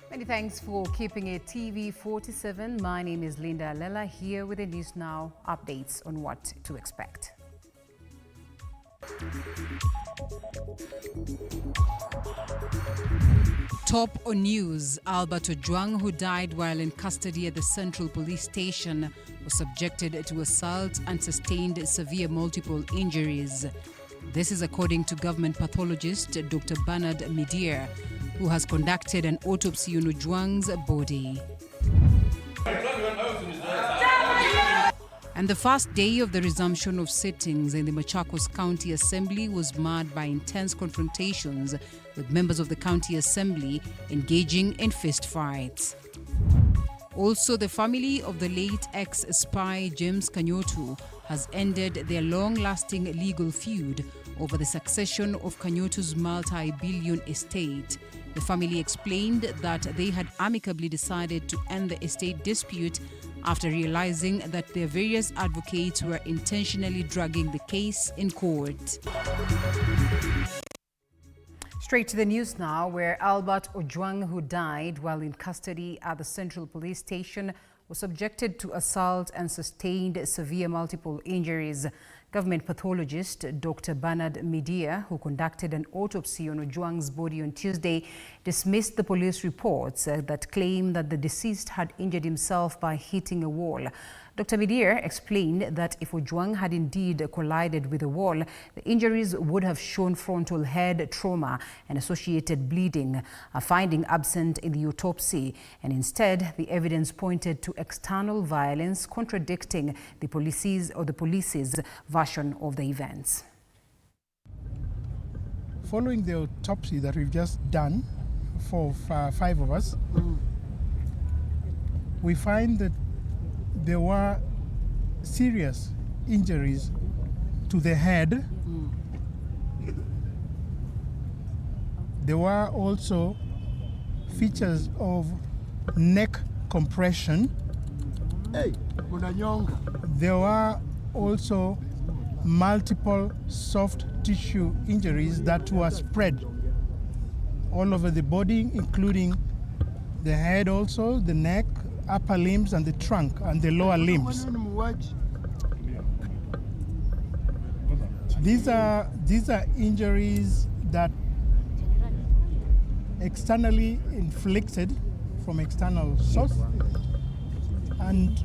Many thanks for keeping it TV47. My name is Linda Alela, here with the News Now updates on what to expect. Top on news, Albert Ojang, who died while in custody at the Central Police Station, was subjected to assault and sustained severe multiple injuries. This is according to government pathologist Dr. Bernard Midir, who has conducted an autopsy on Ojang's body. And the first day of the resumption of sittings in the Machakos County Assembly was marred by intense confrontations, with members of the County Assembly engaging in fistfights. Also, the family of the late ex-spy James Kanyotu has ended their long-lasting legal feud over the succession of Kanyotu's multi-billion estate. The family explained that they had amicably decided to end the estate dispute after realizing that their various advocates were intentionally dragging the case in court. Straight to the news now, where Albert Ojang, who died while in custody at the Central Police Station, was subjected to assault and sustained severe multiple injuries. Government pathologist Dr. Bernard Midir, who conducted an autopsy on Ojang's body on Tuesday, dismissed the police reports that claim that the deceased had injured himself by hitting a wall. Dr. Midir explained that if Ojang had indeed collided with a wall, the injuries would have shown frontal head trauma and associated bleeding, a finding absent in the autopsy, and instead the evidence pointed to external violence, contradicting the police's version of the events. Following the autopsy that we've just done for 5 of us, we find that there were serious injuries to the head. There were also features of neck compression. There were also multiple soft tissue injuries that were spread all over the body, including the head also, the neck, upper limbs and the trunk and the lower limbs. These are injuries that externally inflicted from external source and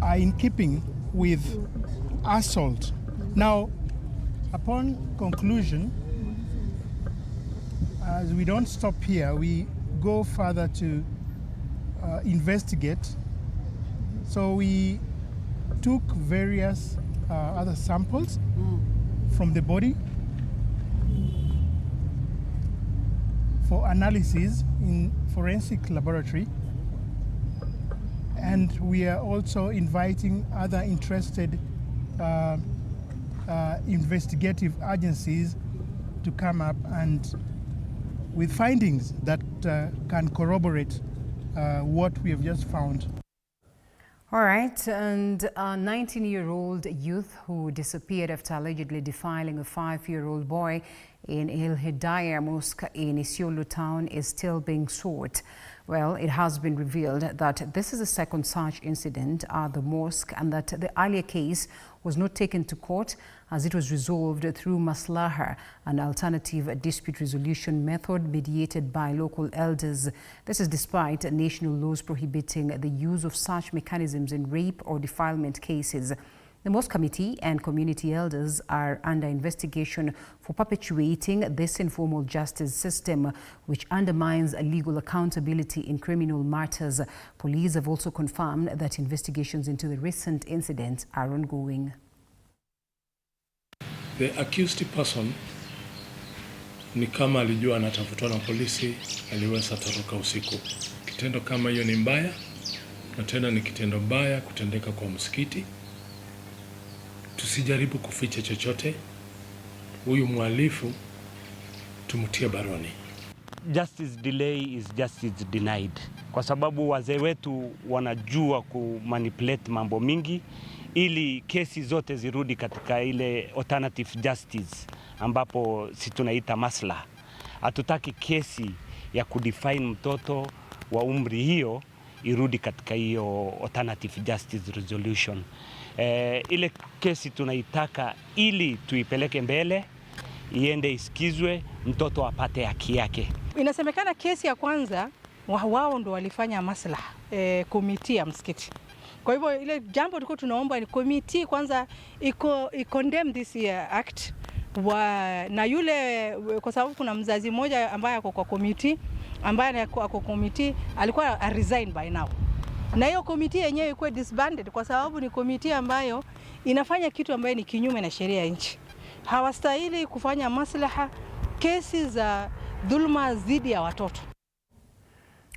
are in keeping with assault. Now, upon conclusion, as we don't stop here, we go further to investigate. So we took various other samples from the body for analysis in forensic laboratory, and we are also inviting other interested investigative agencies to come up and with findings that can corroborate what we have just found. All right, and a 19-year-old youth who disappeared after allegedly defiling a 5-year-old boy in Ilhaya mosque in Isiolo town is still being sought. Well, it has been revealed that this is the second such incident at the mosque, and that the earlier case was not taken to court as it was resolved through maslaha, an alternative dispute resolution method mediated by local elders. This is despite national laws prohibiting the use of such mechanisms in rape or defilement cases. The Mosque Committee and community elders are under investigation for perpetuating this informal justice system, which undermines legal accountability in criminal matters. Police have also confirmed that investigations into the recent incident are ongoing. The accused person ni kama alijua anatafutwa na polisi, aliweza toroka usiku. Kitendo kama hiyo ni mbaya, na tena ni kitendo mbaya kutendeka kwa msikiti. Tusijaribu kuficha chochote. Huyu mhalifu tumutie baroni. Justice delay is justice denied. Kwa sababu wazee wetu wanajua kumanipulate mambo mingi ili kesi zote zirudi katika ile alternative justice ambapo si tunaita maslaha. Hatutaki kesi ya kudefine mtoto wa umri hiyo irudi katika hiyo alternative justice resolution. Ile kesi tunaitaka ili tuipeleke mbele, iende isikizwe, mtoto apate haki yake. Inasemekana kesi ya kwanza wao ndo walifanya maslaha komiti ya msikiti. Kwa hivyo ile jambo tulikuwa tunaomba ni komiti kwanza condemn this act na yule, kwa sababu kuna mzazi mmoja ambaye ako kwa komiti, ambaye ako komiti alikuwa resign by now. Na hiyo komiti yenyewe ikuwe disbanded kwa sababu ni komiti ambayo inafanya kitu ambayo ni kinyume na sheria ya nchi. Hawastahili kufanya maslaha kesi za dhulma dhidi ya watoto.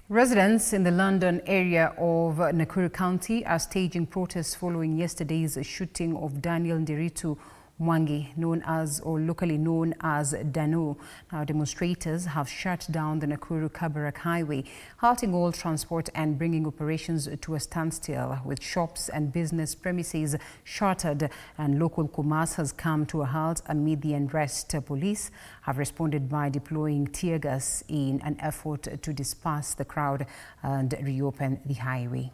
Residents in the London area of Nakuru County are staging protests following yesterday's shooting of Daniel Nderitu Mwangi, known as or locally known as Danu. Now, demonstrators have shut down the Nakuru-Kabarak highway, halting all transport and bringing operations to a standstill, with shops and business premises shuttered, and local commerce has come to a halt amid the unrest. Police have responded by deploying tear gas in an effort to disperse the crowd and reopen the highway.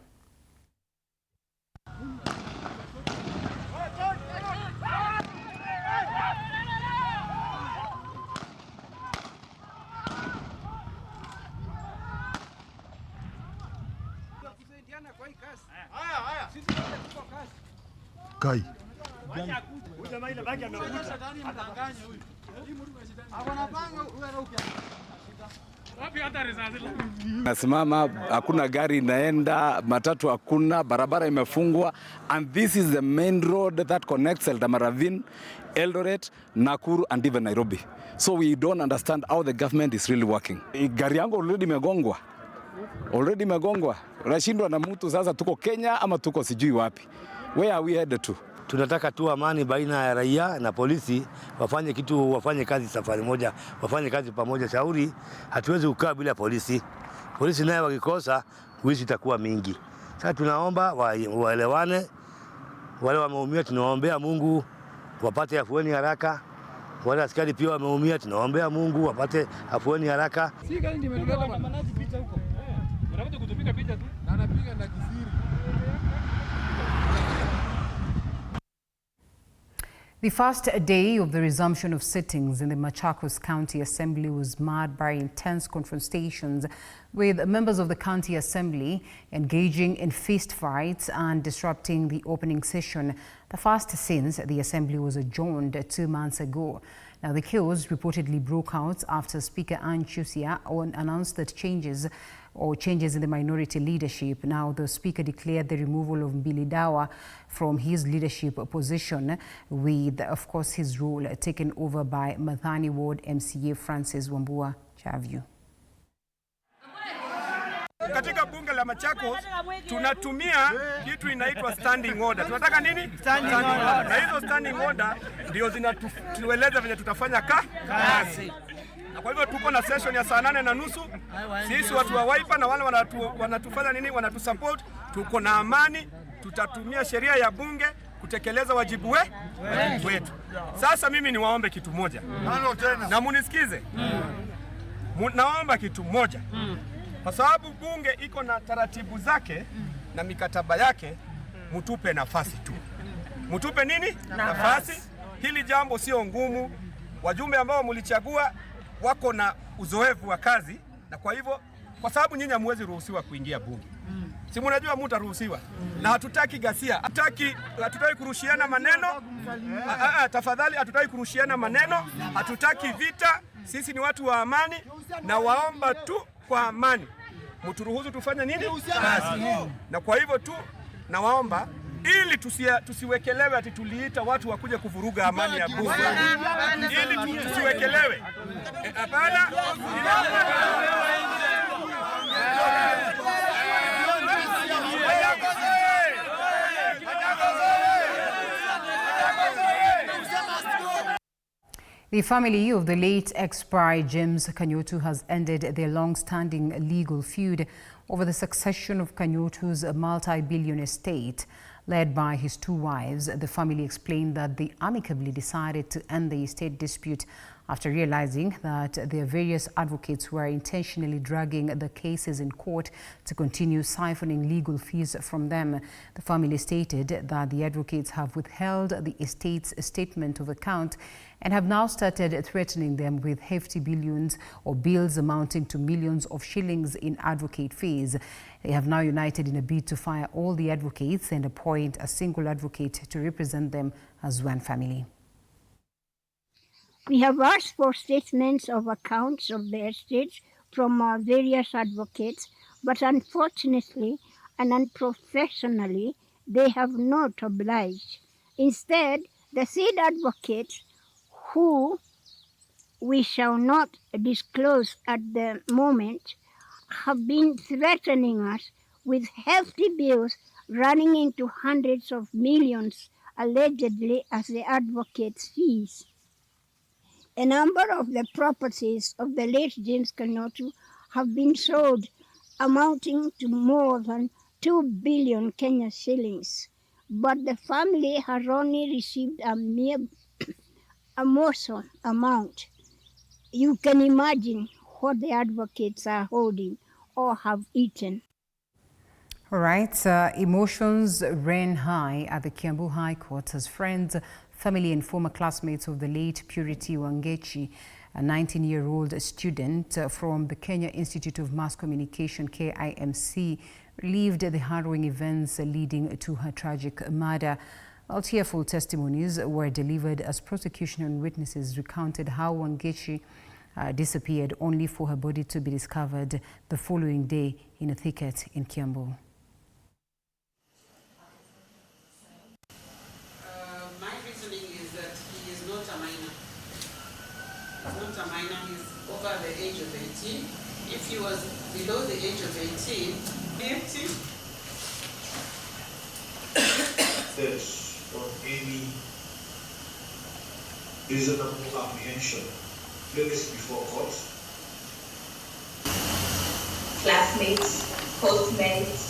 Kai. Nasimama, hakuna gari inaenda, matatu hakuna, barabara imefungwa, and this is the main road that connects Eldamaravine, Eldoret, Nakuru and even Nairobi. So we don't understand how the government is really working. Gari yangu already imegongwa. Rashindwa na mtu, sasa tuko Kenya ama tuko sijui wapi. Where are we headed to? Tunataka tu amani baina ya raia na polisi, wafanye kazi safari moja, wafanye kazi pamoja. Shauri, hatuwezi kukaa bila polisi. Polisi naye wakikosa, wizi itakuwa mingi. Sasa tunaomba waelewane, wale wameumia tunaombea Mungu wapate afueni haraka. Wale askari pia wameumia, tunaombea Mungu wapate afueni haraka. The first day of the resumption of sittings in the Machakos County Assembly was marred by intense confrontations, with members of the County Assembly engaging in fist fights and disrupting the opening session, the first since the Assembly was adjourned 2 months ago. Now, the chaos reportedly broke out after Speaker Ann Chusia announced that changes in the minority leadership. Now, the Speaker declared the removal of Mbili Dawa from his leadership position, with, of course, his role taken over by Mathani Ward MCA Francis Wambua Chavyu. Katika bunge la Machakos tunatumia kitu inaitwa standing order. Tunataka nini? Standing order. Na hizo standing order ndio zinatueleza venye tutafanya kazi. Na kwa hivyo tuko na session ya saa 8:30. Sisi watu wa Wiper na wale wanatufanya nini? Wanatusupport. Tuko na amani, tutatumia sheria ya bunge kutekeleza wajibu wetu. Sasa mimi niwaombe kitu moja. Na munisikize. Naomba kitu moja. Kwa sababu bunge iko na taratibu zake na mikataba yake, mutupe nafasi tu. Mutupe nini? Nafasi. Hili jambo sio ngumu. Wajumbe ambao mulichagua wako na uzoefu wa kazi, na kwa hivyo, kwa sababu nyinyi hamwezi ruhusiwa kuingia bunge. Si mnajua mtaruhusiwa. Na hatutaki ghasia. Hatutaki kurushiana maneno. Tafadhali, hatutaki kurushiana maneno. Hatutaki vita. Sisi ni watu wa amani, na waomba tu kwa amani mturuhusu tufanye nini? Kazi. Na kwa hivyo tu nawaomba, ili tusiwekelewe ati tuliita watu wakuja kuvuruga amani ya bunge. Ili tusiwekelewe. Hapana. The family of the late expired James Kanyotu has ended their long-standing legal feud over the succession of Kanyotu's multi-billion estate. Led by his 2 wives, the family explained that they amicably decided to end the estate dispute after realizing that their various advocates were intentionally dragging the cases in court to continue siphoning legal fees from them. The family stated that the advocates have withheld the estate's statement of account and have now started threatening them with hefty billions or bills amounting to millions of shillings in advocate fees. They have now united in a bid to fire all the advocates and appoint a single advocate to represent them as one family. We have asked for statements of accounts of the estates from our various advocates, but unfortunately and unprofessionally, they have not obliged. Instead, the said advocates, who we shall not disclose at the moment, have been threatening us with hefty bills running into hundreds of millions, allegedly as the advocates' fees. A number of the properties of the late James Kanotu have been sold, amounting to more than 2 billion Kenya shillings. But the family has only received a morsel amount. You can imagine what the advocates are holding or have eaten. All right, emotions ran high at the Kiambu High Court as friends, family and former classmates of the late Purity Wangechi, a 19-year-old student from the Kenya Institute of Mass Communication, KIMC, relived the harrowing events leading to her tragic murder. While tearful testimonies were delivered as prosecution and witnesses recounted how Wangechi disappeared only for her body to be discovered the following day in a thicket in Kiambu. My reasoning is that he is not a minor. He's not a minor, he's over the age of 18. If he was below the age of 18, guilty. This or any reasonable apprehension placed before court. Classmates, postmates,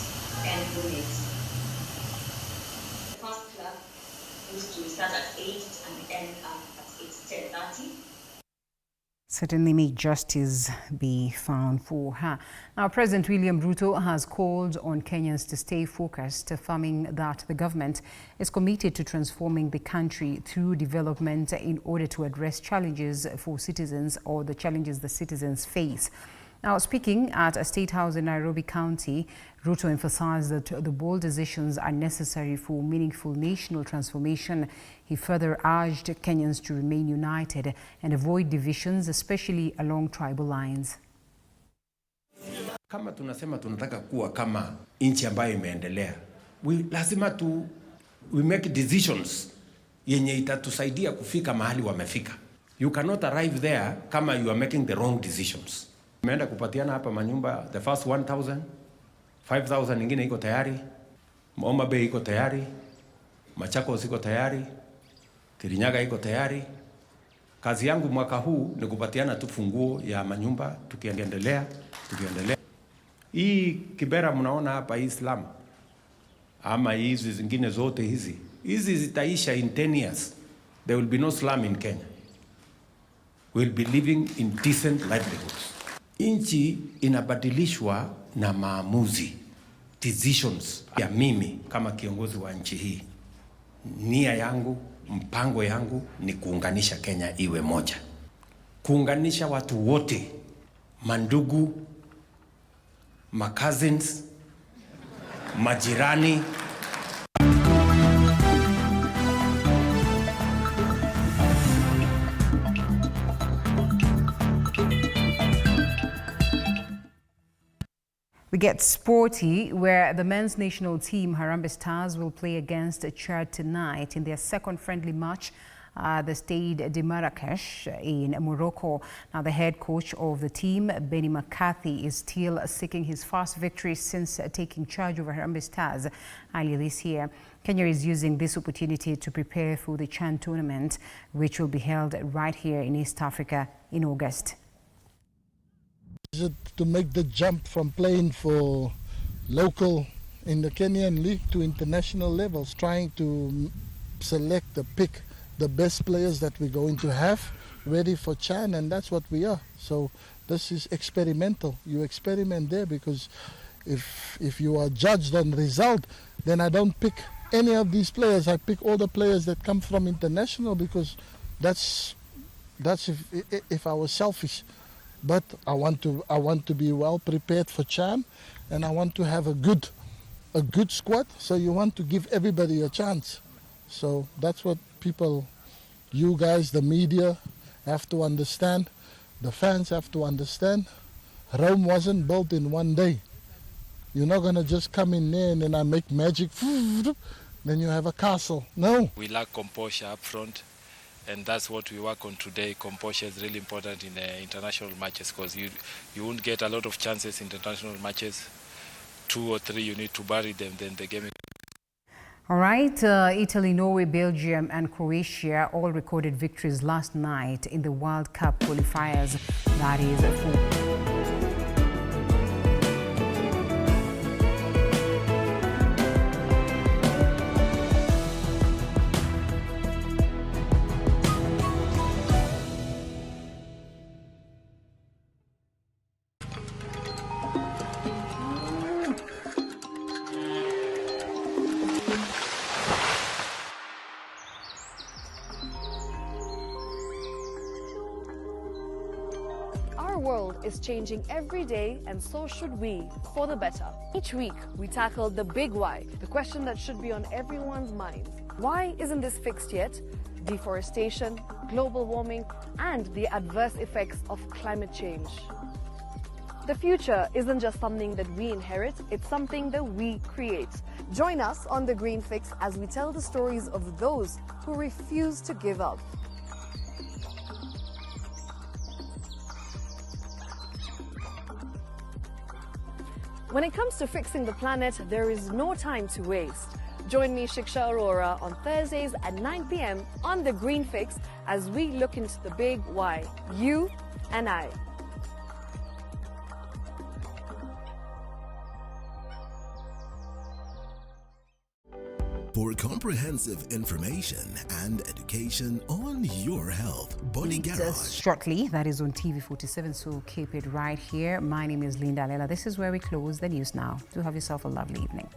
and roommates. The first club used to start at 8 and end up at 10:30. Certainly may justice be found for her. Now, President William Ruto has called on Kenyans to stay focused, affirming that the government is committed to transforming the country through development in order to address challenges for citizens or the challenges the citizens face. Now, speaking at a State House in Nairobi County, Ruto emphasized that the bold decisions are necessary for meaningful national transformation. He further urged Kenyans to remain united and avoid divisions, especially along tribal lines. Kama tunasema tunataka kuwa kama nchi ambayo imeendelea, lazima we make decisions yenye itatusaidia kufika mahali wamefika. You cannot arrive there kama you are making the wrong decisions. Tumeenda kupatiana hapa manyumba, the first 1,000, 5,000 ingine iko tayari, Homa Bay iko tayari, Machakos iko tayari, Kirinyaga iko tayari. Kazi yangu mwaka huu ni kupatiana tu funguo ya manyumba, tukiendelea. Hii Kibera mnaona hapa Islam, ama hizi zingine zote hizi zitaisha in 10 years. There will be no slum in Kenya. We'll be living in decent livelihoods. Nchi inabadilishwa na maamuzi, decisions ya mimi kama kiongozi wa nchi hii. Nia yangu, mpango yangu ni kuunganisha Kenya iwe moja. Kuunganisha watu wote, mandugu, cousins, majirani. We get sporty, where the men's national team, Harambe Stars, will play against Chad tonight in their second friendly match at the Stade de Marrakesh in Morocco. Now, the head coach of the team, Benny McCarthy, is still seeking his first victory since taking charge over Harambe Stars earlier this year. Kenya is using this opportunity to prepare for the Chan tournament, which will be held right here in East Africa in August. To make the jump from playing for local in the Kenyan league to international levels, trying to select pick the best players that we're going to have ready for CHAN, and that's what we are. So this is experimental. You experiment there, because if you are judged on result, then I don't pick any of these players. I pick all the players that come from international, because that's if I was selfish. But I want to be well prepared for CHAN, and I want to have a good squad. So you want to give everybody a chance. So that's what people, you guys, the media, have to understand. The fans have to understand. Rome wasn't built in one day. You're not gonna just come in there and then I make magic, then you have a castle. No. We lack composure up front, and that's what we work on today. Composure is really important in international matches, because you won't get a lot of chances in international matches. 2 or 3, you need to bury them, then the game. All right, Italy, Norway, Belgium and Croatia all recorded victories last night in the World Cup qualifiers. That is for... Our world is changing every day, and so should we, for the better. Each week, we tackle the big why, the question that should be on everyone's minds. Why isn't this fixed yet? Deforestation, global warming, and the adverse effects of climate change. The future isn't just something that we inherit, it's something that we create. Join us on The Green Fix as we tell the stories of those who refuse to give up. When it comes to fixing the planet, there is no time to waste. Join me, Shiksha Arora, on Thursdays at 9 p.m. on The Green Fix as we look into the big why, you and I. For comprehensive information and education on your health, Body Garage. Shortly, that is on TV47, so keep it right here. My name is Linda Alela. This is where we close the news now. Do have yourself a lovely evening.